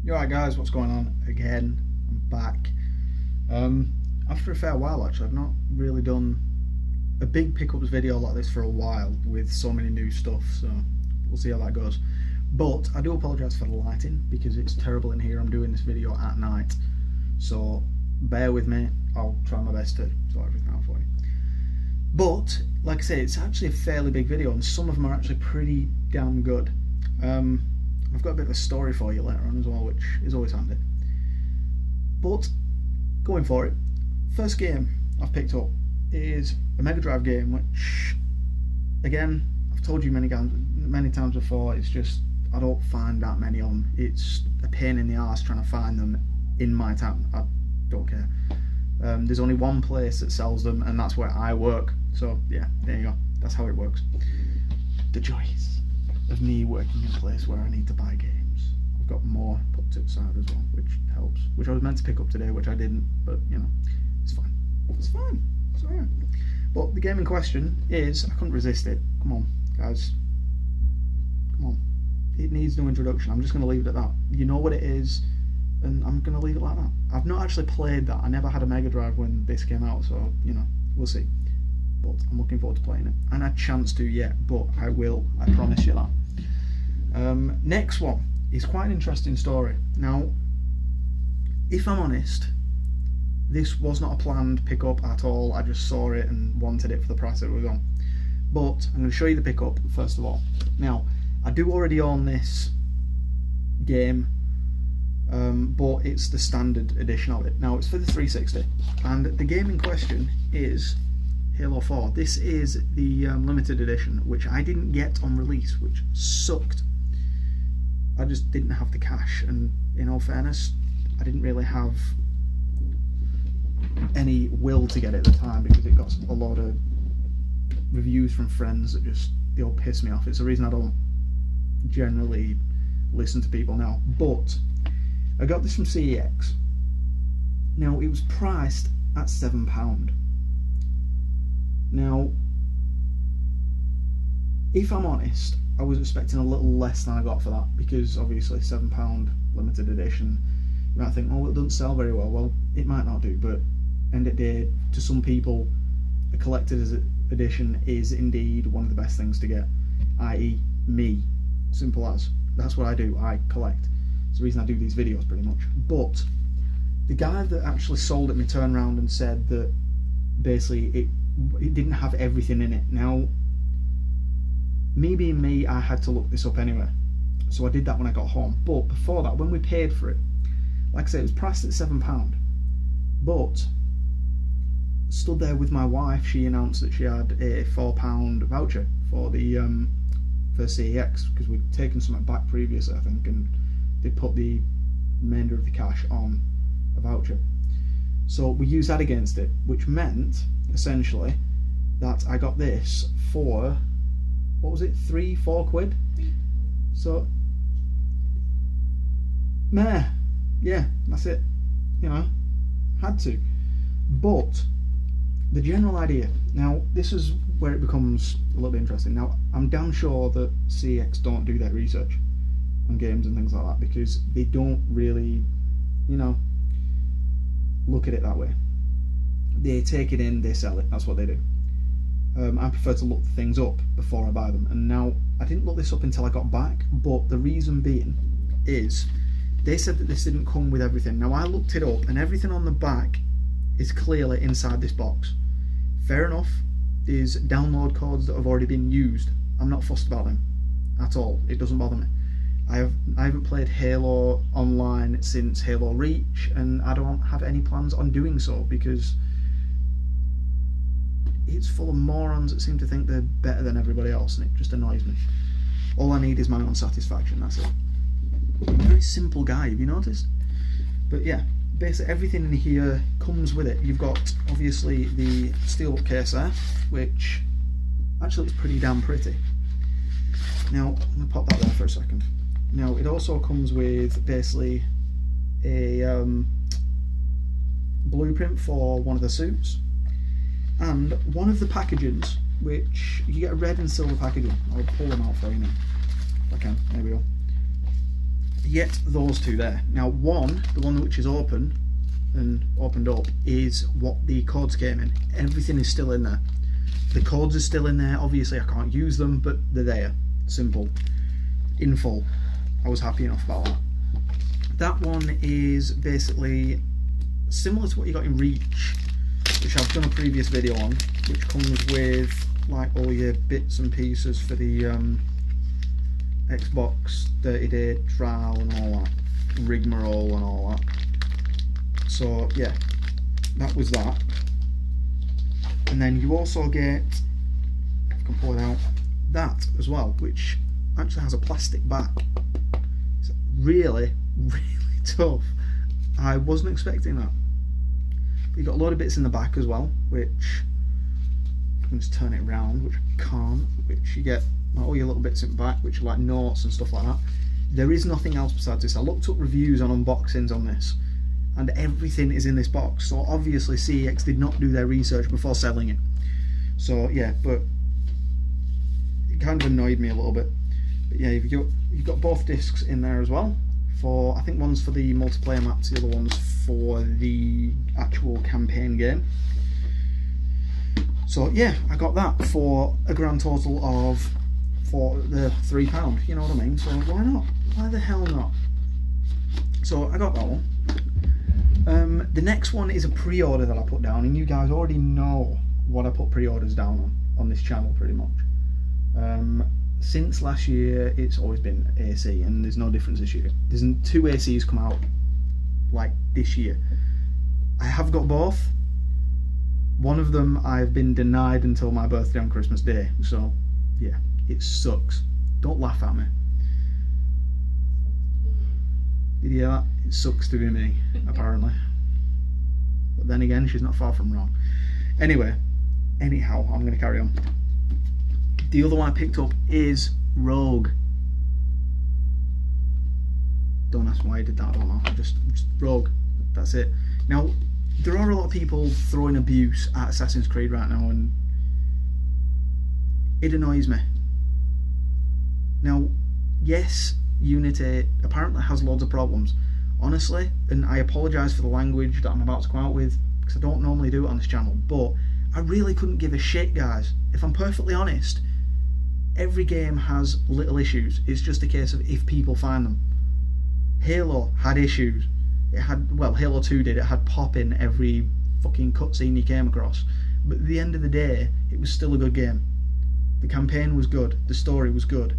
You alright guys, what's going on? Again, I'm back. After a fair while actually, I've not really done a big pickups video like this for a while with so many new stuff, so we'll see how that goes. But I do apologise for the lighting because it's terrible in here. I'm doing this video at night, so bear with me. I'll try my best to sort everything out for you. But, like I say, it's actually a fairly big video and some of them are actually pretty damn good. I've got a bit of a story for you later on as well, which is always handy. But, going for it, first game I've picked up is a Mega Drive game, which, again, I've told you many times before, it's just, I don't find that many of them. It's a pain in the arse trying to find them in my town. I don't care. There's only one place that sells them, and that's where I work. So, yeah, there you go. That's how it works. The joys of me working in a place where I need to buy games. I've got more put to the side as well, which helps. Which I was meant to pick up today, which I didn't, but you know, it's fine. It's fine. It's alright. But the game in question is, I couldn't resist it. Come on, guys. Come on. It needs no introduction. I'm just going to leave it at that. You know what it is, and I'm going to leave it like that. I've not actually played that. I never had a Mega Drive when this came out, so, you know, we'll see. But I'm looking forward to playing it. I haven't had a chance to yet, but I will. I promise you that. Next one is quite an interesting story. Now, if I'm honest, this was not a planned pickup at all. I just saw it and wanted it for the price it was on. But I'm going to show you the pickup first of all. Now, I do already own this game, but it's the standard edition of it. Now, it's for the 360, and the game in question is Halo 4. This is the limited edition, which I didn't get on release, which sucked. I just didn't have the cash, and in all fairness, I didn't really have any will to get it at the time because it got a lot of reviews from friends that just, they all piss me off. It's the reason I don't generally listen to people now. But I got this from CEX. Now, it was priced at £7. Now, if I'm honest, I was expecting a little less than I got for that because obviously £7 limited edition. You might think, oh, it doesn't sell very well. Well, it might not do, but end of the day, to some people, a collector's edition is indeed one of the best things to get, i.e. me. Simple as. That's what I do. I collect. It's the reason I do these videos pretty much. But the guy that actually sold it me turned around and said that basically it didn't have everything in it. Now, me being me, I had to look this up anyway, so I did that when I got home. But before that, when we paid for it, like I said, it was priced at £7, but stood there with my wife, she announced that she had a £4 voucher for the for CEX, because we'd taken something back previously, I think, and they put the remainder of the cash on a voucher. So we used that against it, which meant essentially that I got this for, what was it, £3-4 quid? So, meh, yeah, that's it, you know, had to. But the general idea, now this is where it becomes a little bit interesting. Now, I'm damn sure that CEX don't do their research on games and things like that because they don't really, you know, look at it that way. They take it in, they sell it, that's what they do. I prefer to look things up before I buy them, and now I didn't look this up until I got back, but the reason being is they said that this didn't come with everything. Now, I looked it up and everything on the back is clearly inside this box. Fair enough, there's download codes that have already been used. I'm not fussed about them at all, it doesn't bother me. I haven't played Halo online since Halo Reach, and I don't have any plans on doing so because it's full of morons that seem to think they're better than everybody else, and it just annoys me. All I need is my own satisfaction, that's it. I'm a very simple guy, have you noticed? But yeah, basically everything in here comes with it. You've got obviously the steelbook case there, which actually looks pretty damn pretty. Now, I'm going to pop that there for a second. Now, it also comes with basically a blueprint for one of the suits, and one of the packagings, which you get a red and silver packaging. I'll pull them out for you now if I can. There we go. you get those two there. Now the one which is open and opened up, is what the codes came in. Everything is still in there. The codes are still in there. Obviously I can't use them, but they're there. Simple. In full. I was happy enough about that. That one is basically similar to what you got in Reach, which I've done a previous video on, which comes with like all your bits and pieces for the Xbox 30-day trial and all that, rigmarole and all that. So yeah, that was that. And then you also get, if I can pull it out, that as well, which actually has a plastic back. It's really, really tough. I wasn't expecting that. But you've got a lot of bits in the back as well, which I can just turn it around, which I can't, which you get all your little bits in the back, which are like notes and stuff like that. There is nothing else besides this. I looked up reviews on unboxings on this, and everything is in this box. So obviously CEX did not do their research before selling it. So yeah, but it kind of annoyed me a little bit. But yeah, you've got both discs in there as well. For, I think one's for the multiplayer maps, the other one's for the actual campaign game. So yeah, I got that for a grand total of, for the £3, you know what I mean? So why not? Why the hell not? So I got that one. The next one is a pre-order that I put down, and you guys already know what I put pre-orders down on this channel pretty much. Since last year it's always been AC, and there's no difference this year. There's 2 ACs come out like this year. I have got both. One of them I've been denied until my birthday on Christmas Day, so yeah, it sucks. Don't laugh at me. Did you hear that? It sucks to be me, apparently. But then again, she's not far from wrong. Anyhow, I'm going to carry on. The other one I picked up is Rogue. Don't ask why I did that, I don't know. Just Rogue, that's it. Now, there are a lot of people throwing abuse at Assassin's Creed right now, and it annoys me. Now, yes, Unity apparently has loads of problems. Honestly, and I apologise for the language that I'm about to come out with, because I don't normally do it on this channel, but I really couldn't give a shit, guys. If I'm perfectly honest, every game has little issues. It's just a case of if people find them. Halo had issues. It had, well, Halo 2 did. It had pop-in every fucking cutscene you came across. But at the end of the day, it was still a good game. The campaign was good. The story was good.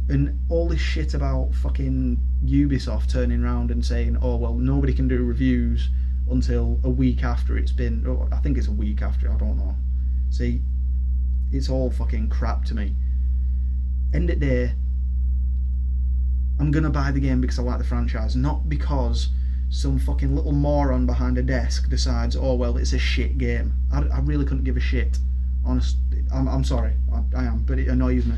And all this shit about fucking Ubisoft turning around and saying, oh, well, nobody can do reviews until a week after it's been... Oh, I think it's a week after, I don't know. See, it's all fucking crap to me. End of the day, I'm going to buy the game because I like the franchise, not because some fucking little moron behind a desk decides, oh, well, it's a shit game. I really couldn't give a shit. Honest, I'm sorry, I am, but it annoys me.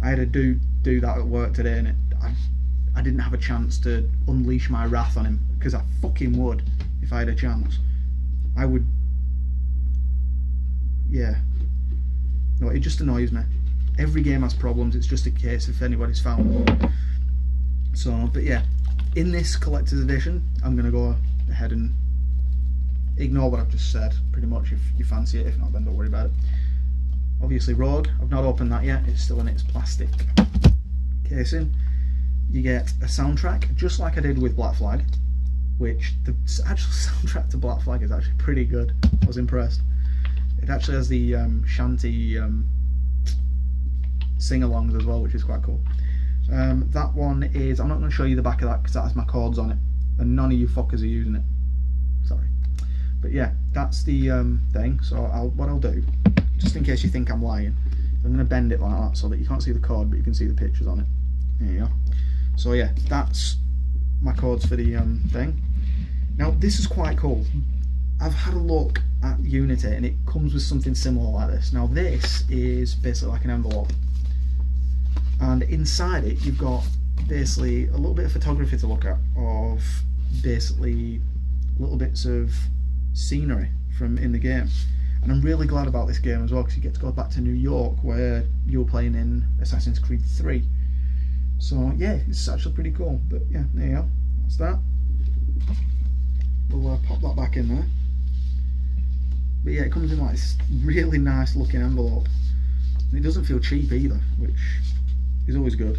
I had to do that at work today, and I didn't have a chance to unleash my wrath on him, because I fucking would if I had a chance. I would, yeah. No, it just annoys me. Every game has problems, it's just a case if anybody's found one. So, but yeah, in this collector's edition, I'm going to go ahead and ignore what I've just said, pretty much, if you fancy it. If not, then don't worry about it. Obviously Rogue, I've not opened that yet, it's still in its plastic casing. You get a soundtrack, just like I did with Black Flag, which the actual soundtrack to Black Flag is actually pretty good. I was impressed. It actually has the shanty sing-alongs as well, which is quite cool. That one is, I'm not going to show you the back of that because that has my chords on it, and none of you fuckers are using it. Sorry. But yeah, that's the thing. So what I'll do, just in case you think I'm lying, I'm going to bend it like that so that you can't see the chord, but you can see the pictures on it. There you go. So yeah, that's my chords for the thing. Now this is quite cool. I've had a look at Unity and it comes with something similar like this. Now this is basically like an envelope, and inside it you've got basically a little bit of photography to look at of basically little bits of scenery from in the game. And I'm really glad about this game as well, because you get to go back to New York where you were playing in Assassin's Creed 3. So yeah, it's actually pretty cool. But yeah, there you go. That's that. We'll pop that back in there. But yeah, it comes in like this really nice looking envelope. And it doesn't feel cheap either, which is always good.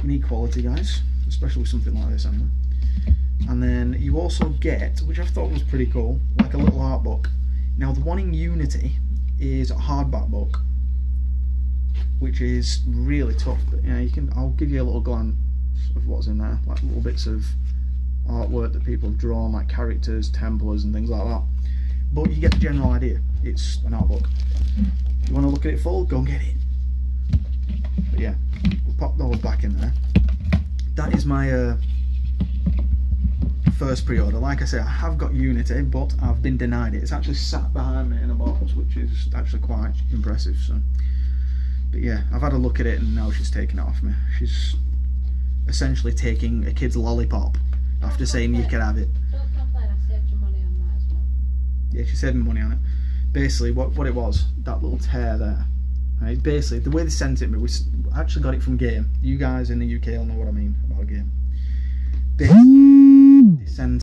You need quality, guys, especially with something like this anyway. And then you also get, which I thought was pretty cool, like a little art book. Now the one in Unity is a hardback book, which is really tough. But yeah, I'll give you a little glance of what's in there, like little bits of artwork that people have drawn, like characters, Templars, and things like that. But you get the general idea. It's an art book. You want to look at it full? Go and get it. But yeah, we'll pop those back in there. That is my first pre-order. Like I say, I have got Unity, but I've been denied it. It's actually sat behind me in a box, which is actually quite impressive. So, but yeah, I've had a look at it, and now she's taking it off me. She's essentially taking a kid's lollipop after saying you can have it. Don't complain, I saved you money on that as well. Yeah, she saved me money on it. Basically, what it was, that little tear there. Right, basically, the way they sent it me, we actually got it from Game. You guys in the UK will know what I mean about Game. They sent